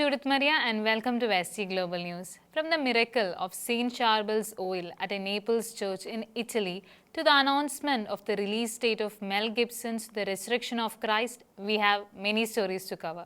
Judith Maria and welcome to SG Global News. From the miracle of Saint Charbel'S oil at a Naples church in Italy to the announcement of the release date of Mel Gibsons The Resurrection of Christ, we have many stories to cover.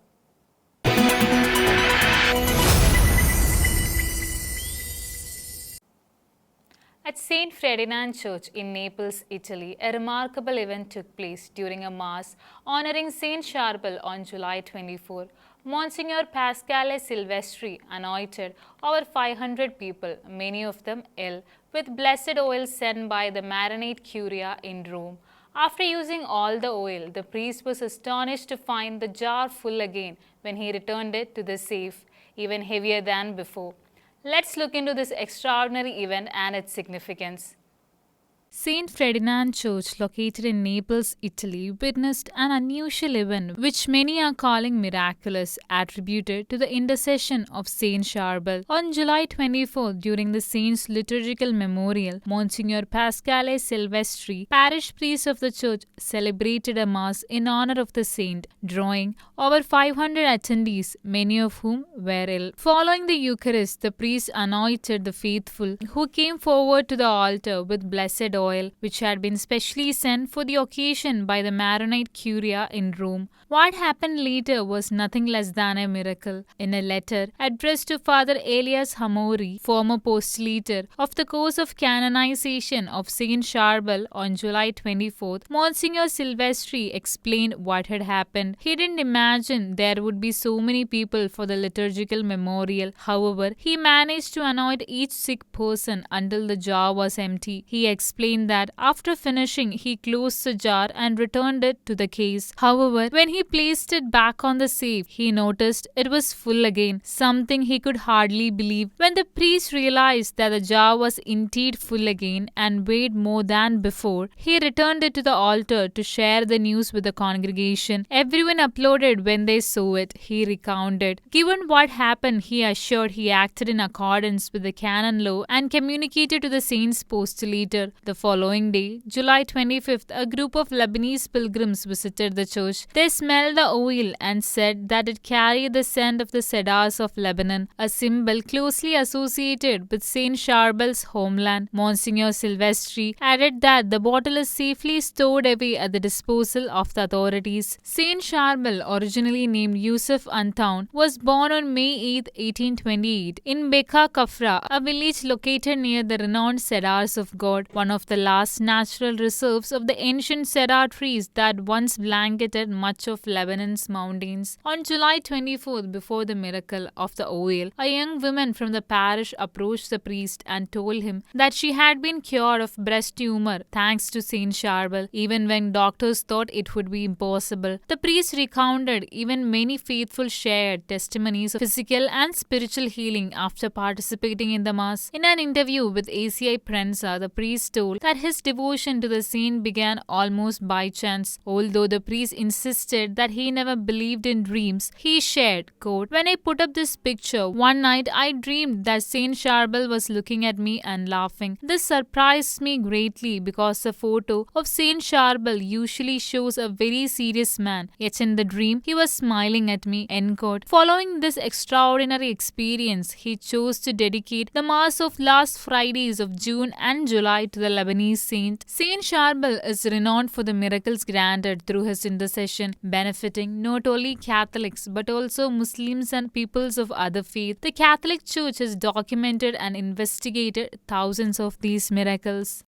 At St. Ferdinand Church in Naples, Italy, a remarkable event took place during a Mass honoring Saint Charbel on July 24. Monsignor Pasquale Silvestri anointed over 500 people, many of them ill, with blessed oil sent by the Maronite Curia in Rome. After using all the oil, the priest was astonished to find the jar full again when he returned it to the safe, even heavier than before. Let's look into this extraordinary event and its significance. St. Ferdinand Church, located in Naples, Italy, witnessed an unusual event which many are calling miraculous, attributed to the intercession of Saint Charbel. On July 24, during the saint's liturgical memorial, Monsignor Pasquale Silvestri, parish priest of the church, celebrated a Mass in honor of the saint, drawing over 500 attendees, many of whom were ill. Following the Eucharist, the priest anointed the faithful who came forward to the altar with blessed oil, which had been specially sent for the occasion by the Maronite Curia in Rome. What happened later was nothing less than a miracle. In a letter addressed to Father Elias Hamori, former postulator of the course of canonization of Saint Charbel on July 24th, Monsignor Silvestri explained what had happened. He didn't imagine there would be so many people for the liturgical memorial. However, he managed to anoint each sick person until the jar was empty. He explained that after finishing, he closed the jar and returned it to the case. However, when he placed it back on the safe, he noticed it was full again, something he could hardly believe. When the priest realized that the jar was indeed full again and weighed more than before, he returned it to the altar to share the news with the congregation. Everyone applauded when they saw it, he recounted. Given what happened, he assured he acted in accordance with the canon law and communicated to the saint's postulator. The following day, July 25th, a group of Lebanese pilgrims visited the church. They smelled the oil and said that it carried the scent of the cedars of Lebanon, a symbol closely associated with Saint Charbel's homeland. Monsignor Silvestri added that the bottle is safely stored away at the disposal of the authorities. Saint Charbel, originally named Yusuf Antoun, was born on May 8, 1828, in Beka Kafra, a village located near the renowned cedars of God, one of the last natural reserves of the ancient cedar trees that once blanketed much of Lebanon's mountains. On July 24th, before the miracle of the oil, a young woman from the parish approached the priest and told him that she had been cured of breast tumor thanks to Saint Charbel, even when doctors thought it would be impossible. The priest recounted even many faithful shared testimonies of physical and spiritual healing after participating in the Mass. In an interview with ACI Prensa, the priest told that his devotion to the saint began almost by chance. Although the priest insisted that he never believed in dreams, he shared, quote, "When I put up this picture, one night I dreamed that Saint Charbel was looking at me and laughing. This surprised me greatly because the photo of Saint Charbel usually shows a very serious man, yet in the dream he was smiling at me," end quote. Following this extraordinary experience, he chose to dedicate the Mass of last Fridays of June and July to the Lebanese saint. Saint Charbel is renowned for the miracles granted through his intercession, benefiting not only Catholics but also Muslims and peoples of other faiths. The Catholic Church has documented and investigated thousands of these miracles.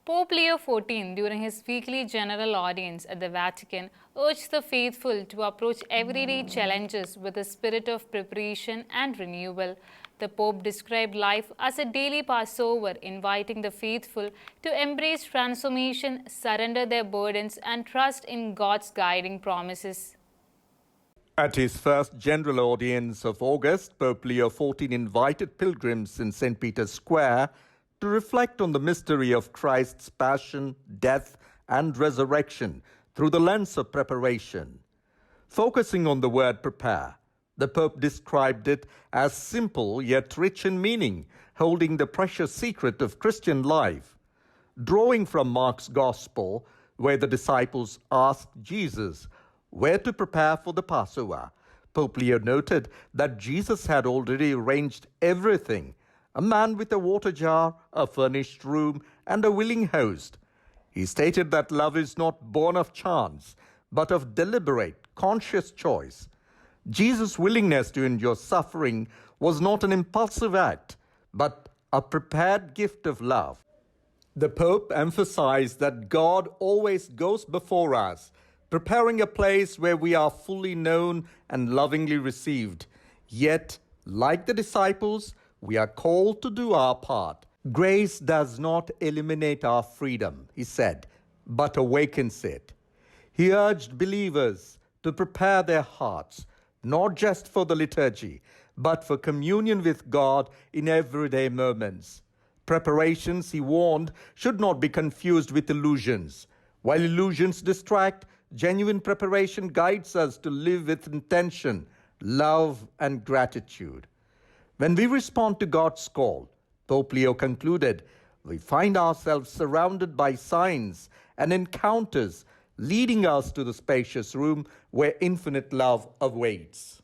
Pope Leo XIV, during his weekly general audience at the Vatican, urged the faithful to approach everyday challenges with a spirit of preparation and renewal. The Pope described life as a daily Passover, inviting the faithful to embrace transformation, surrender their burdens, and trust in God's guiding promises. At his first general audience of August, Pope Leo XIV invited pilgrims in St. Peter's Square to reflect on the mystery of Christ's passion, death, and resurrection through the lens of preparation. Focusing on the word prepare, the Pope described it as simple yet rich in meaning, holding the precious secret of Christian life. Drawing from Mark's Gospel, where the disciples asked Jesus, where to prepare for the Passover. Pope Leo noted that Jesus had already arranged everything: a man with a water jar, a furnished room, and a willing host. He stated that love is not born of chance, but of deliberate, conscious choice. Jesus' willingness to endure suffering was not an impulsive act, but a prepared gift of love. The Pope emphasized that God always goes before us, preparing a place where we are fully known and lovingly received. Yet, like the disciples, we are called to do our part. Grace does not eliminate our freedom, he said, but awakens it. He urged believers to prepare their hearts, not just for the liturgy, but for communion with God in everyday moments. Preparations, he warned, should not be confused with illusions. While illusions distract, genuine preparation guides us to live with intention, love, and gratitude. When we respond to God's call, Pope Leo concluded, we find ourselves surrounded by signs and encounters leading us to the spacious room where infinite love awaits.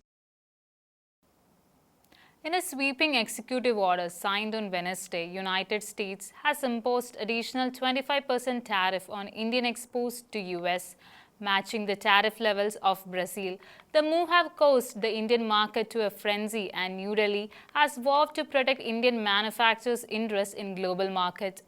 In a sweeping executive order signed on Wednesday, United States has imposed additional 25% tariff on Indian exports to US, matching the tariff levels of Brazil. The move has caused the Indian market to a frenzy, and New Delhi has vowed to protect Indian manufacturers' interests in global market.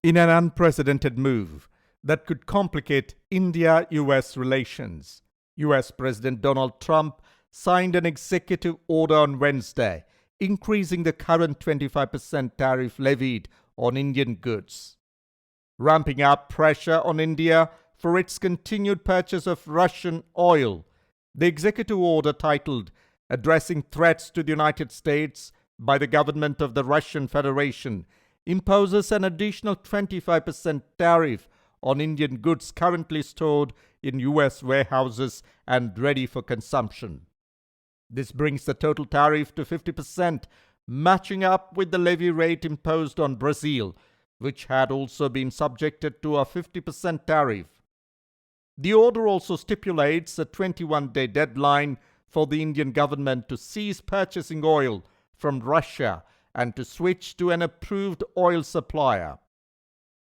In an unprecedented move that could complicate India-US relations, US President Donald Trump signed an executive order on Wednesday, increasing the current 25% tariff levied on Indian goods, ramping up pressure on India for its continued purchase of Russian oil. The executive order, titled Addressing Threats to the United States by the Government of the Russian Federation, imposes an additional 25% tariff on Indian goods currently stored in US warehouses and ready for consumption. This brings the total tariff to 50%, matching up with the levy rate imposed on Brazil, which had also been subjected to a 50% tariff. The order also stipulates a 21-day deadline for the Indian government to cease purchasing oil from Russia and to switch to an approved oil supplier.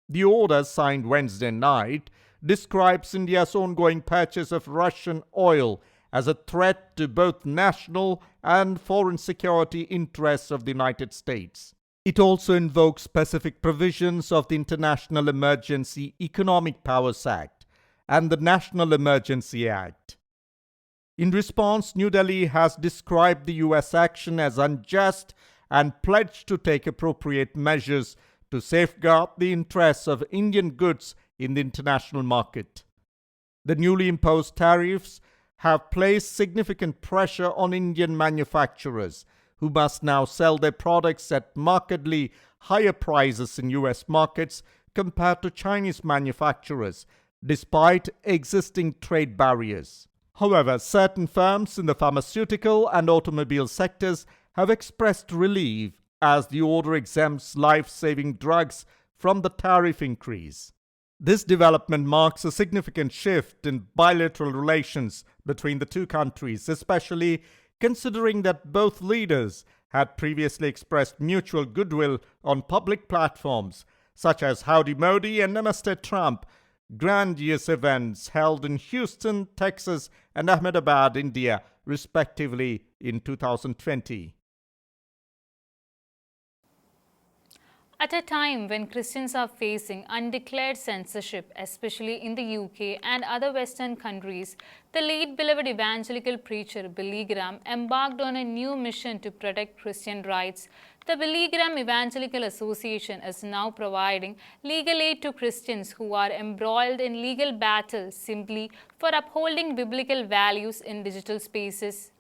The order, signed Wednesday night, describes India's ongoing purchase of Russian oil as a threat to both national and foreign security interests of the United States. It also invokes specific provisions of the International Emergency Economic Powers Act and the National Emergency Act. In response, New Delhi has described the US action as unjust and pledged to take appropriate measures to safeguard the interests of Indian goods in the international market. The newly imposed tariffs have placed significant pressure on Indian manufacturers, who must now sell their products at markedly higher prices in US markets compared to Chinese manufacturers, despite existing trade barriers. However, certain firms in the pharmaceutical and automobile sectors have expressed relief as the order exempts life-saving drugs from the tariff increase. This development marks a significant shift in bilateral relations between the two countries, especially considering that both leaders had previously expressed mutual goodwill on public platforms such as Howdy Modi and Namaste Trump, grandiose events held in Houston, Texas, and Ahmedabad, India, respectively, in 2020. At a time when Christians are facing undeclared censorship, especially in the UK and other Western countries, the late beloved evangelical preacher Billy Graham embarked on a new mission to protect Christian rights. The Billy Graham Evangelical Association is now providing legal aid to Christians who are embroiled in legal battles simply for upholding biblical values in digital spaces.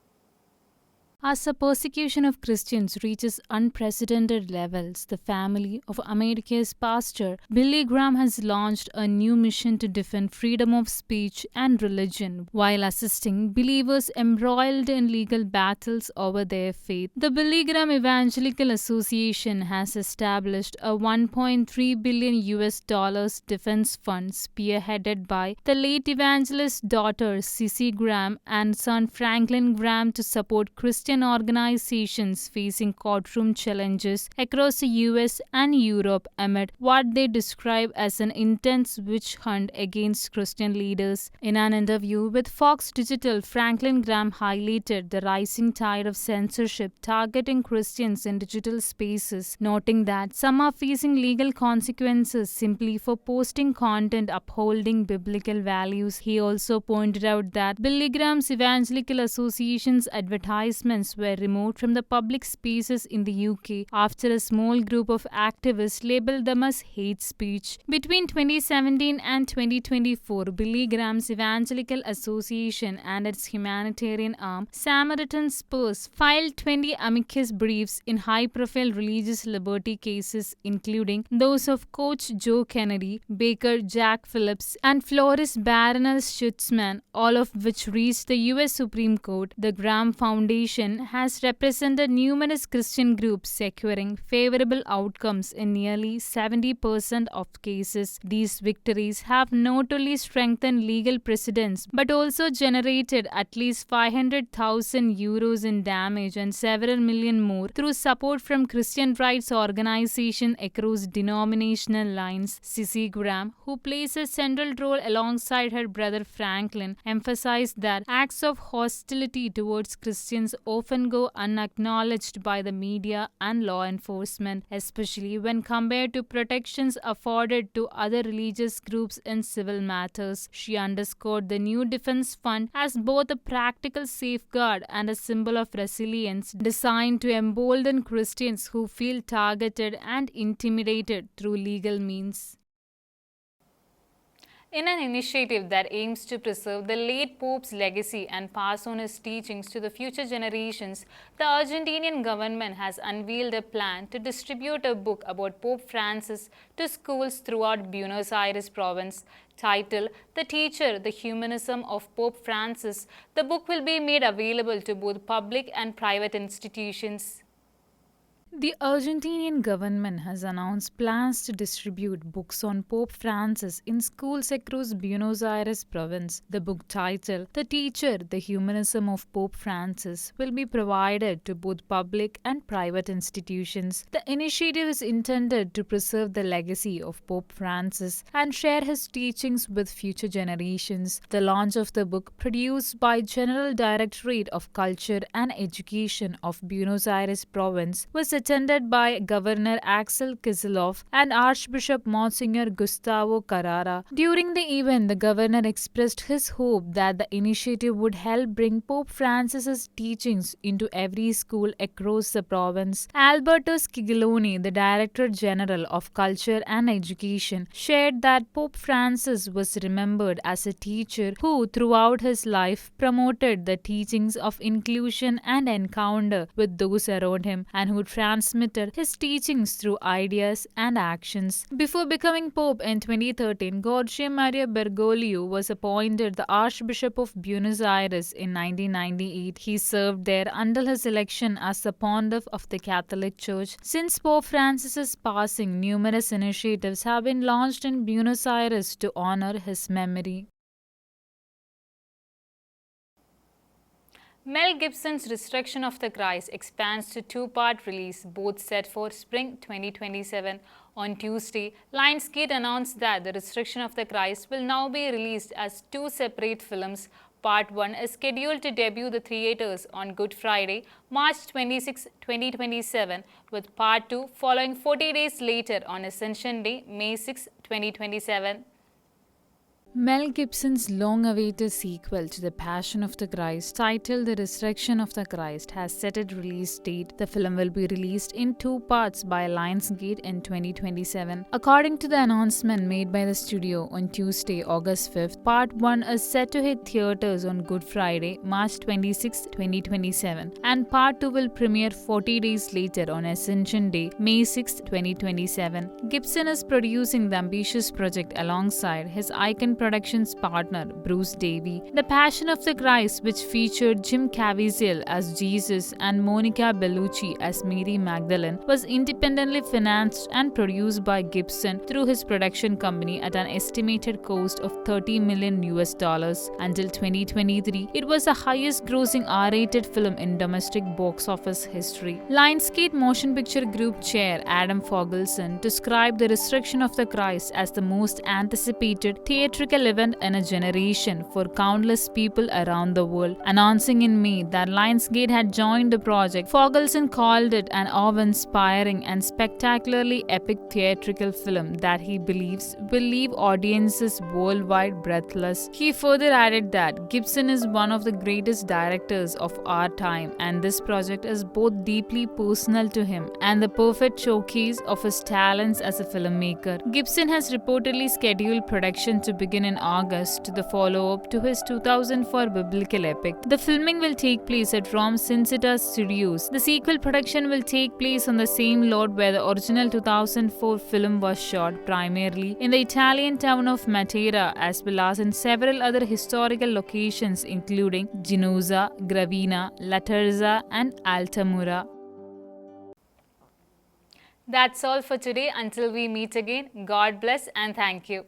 As the persecution of Christians reaches unprecedented levels, the family of America's pastor Billy Graham has launched a new mission to defend freedom of speech and religion while assisting believers embroiled in legal battles over their faith. The Billy Graham Evangelical Association has established a $1.3 billion defense fund spearheaded by the late evangelist's daughter Cissy Graham and son Franklin Graham to support Christian organizations facing courtroom challenges across the US and Europe amid what they describe as an intense witch hunt against Christian leaders. In an interview with Fox Digital, Franklin Graham highlighted the rising tide of censorship targeting Christians in digital spaces, noting that some are facing legal consequences simply for posting content upholding biblical values. He also pointed out that Billy Graham's Evangelical Association's advertisements were removed from the public spaces in the UK after a small group of activists labeled them as hate speech. Between 2017 and 2024, Billy Graham's Evangelical Association and its humanitarian arm, Samaritan Spurs, filed 20 amicus briefs in high-profile religious liberty cases, including those of Coach Joe Kennedy, Baker Jack Phillips, and florist Baroness Schutzman, all of which reached the US Supreme Court. The Graham Foundation has represented numerous Christian groups, securing favorable outcomes in nearly 70% of cases. These victories have not only strengthened legal precedents but also generated at least €500,000 in damage and several million more through support from Christian rights organizations across denominational lines. Cissy Graham, who plays a central role alongside her brother Franklin, emphasized that acts of hostility towards Christians often go unacknowledged by the media and law enforcement, especially when compared to protections afforded to other religious groups in civil matters. She underscored the new defense fund as both a practical safeguard and a symbol of resilience designed to embolden Christians who feel targeted and intimidated through legal means. In an initiative that aims to preserve the late Pope's legacy and pass on his teachings to the future generations, the Argentinian government has unveiled a plan to distribute a book about Pope Francis to schools throughout Buenos Aires province. Titled The Teacher, The Humanism of Pope Francis, the book will be made available to both public and private institutions. The Argentinian government has announced plans to distribute books on Pope Francis in schools across Buenos Aires province. The book titled The Teacher, The Humanism of Pope Francis will be provided to both public and private institutions. The initiative is intended to preserve the legacy of Pope Francis and share his teachings with future generations. The launch of the book, produced by General Directorate of Culture and Education of Buenos Aires province, was attended by Governor Axel Kicillof and Archbishop Monsignor Gustavo Carrara. During the event, the governor expressed his hope that the initiative would help bring Pope Francis's teachings into every school across the province. Alberto Schigoloni, the Director General of Culture and Education, shared that Pope Francis was remembered as a teacher who, throughout his life, promoted the teachings of inclusion and encounter with those around him, and who transmitted his teachings through ideas and actions. Before becoming Pope in 2013, Jorge Maria Bergoglio was appointed the Archbishop of Buenos Aires in 1998. He served there until his election as the Pontiff of the Catholic Church. Since Pope Francis's passing, numerous initiatives have been launched in Buenos Aires to honor his memory. Mel Gibsons Restriction of the Christ expands to two-part release, both set for spring 2027. On Tuesday, Lionsgate announced that The Restriction of the Christ will now be released as two separate films. Part 1 is scheduled to debut the theaters on Good Friday, March 26, 2027, with Part 2 following 40 days later on Ascension Day, May 6, 2027. Mel Gibson's long-awaited sequel to The Passion of the Christ, titled The Resurrection of the Christ, has set its release date. The film will be released in 2 parts by Lionsgate in 2027. According to the announcement made by the studio on Tuesday, August 5th, Part 1 is set to hit theaters on Good Friday, March 26, 2027, and Part 2 will premiere 40 days later on Ascension Day, May 6, 2027. Gibson is producing the ambitious project alongside his Icon Productions partner Bruce Davey. The Passion of the Christ, which featured Jim Caviezel as Jesus and Monica Bellucci as Mary Magdalene, was independently financed and produced by Gibson through his production company at an estimated cost of $30 million. Until 2023, it was the highest-grossing R-rated film in domestic box office history. Lionsgate Motion Picture Group Chair Adam Fogelson described The Resurrection of the Christ as the most anticipated theatrical event in a generation for countless people around the world. Announcing in May that Lionsgate had joined the project, Fogelson called it an awe-inspiring and spectacularly epic theatrical film that he believes will leave audiences worldwide breathless. He further added that Gibson is one of the greatest directors of our time, and this project is both deeply personal to him and the perfect showcase of his talents as a filmmaker. Gibson has reportedly scheduled production to begin in August, to the follow-up to his 2004 biblical epic. The filming will take place at Rome Cinecittà Studios. The sequel production will take place on the same lot where the original 2004 film was shot, primarily in the Italian town of Matera, as well as in several other historical locations including Genoa, Gravina, La Terza, and Altamura. That's all for today. Until we meet again, God bless and thank you.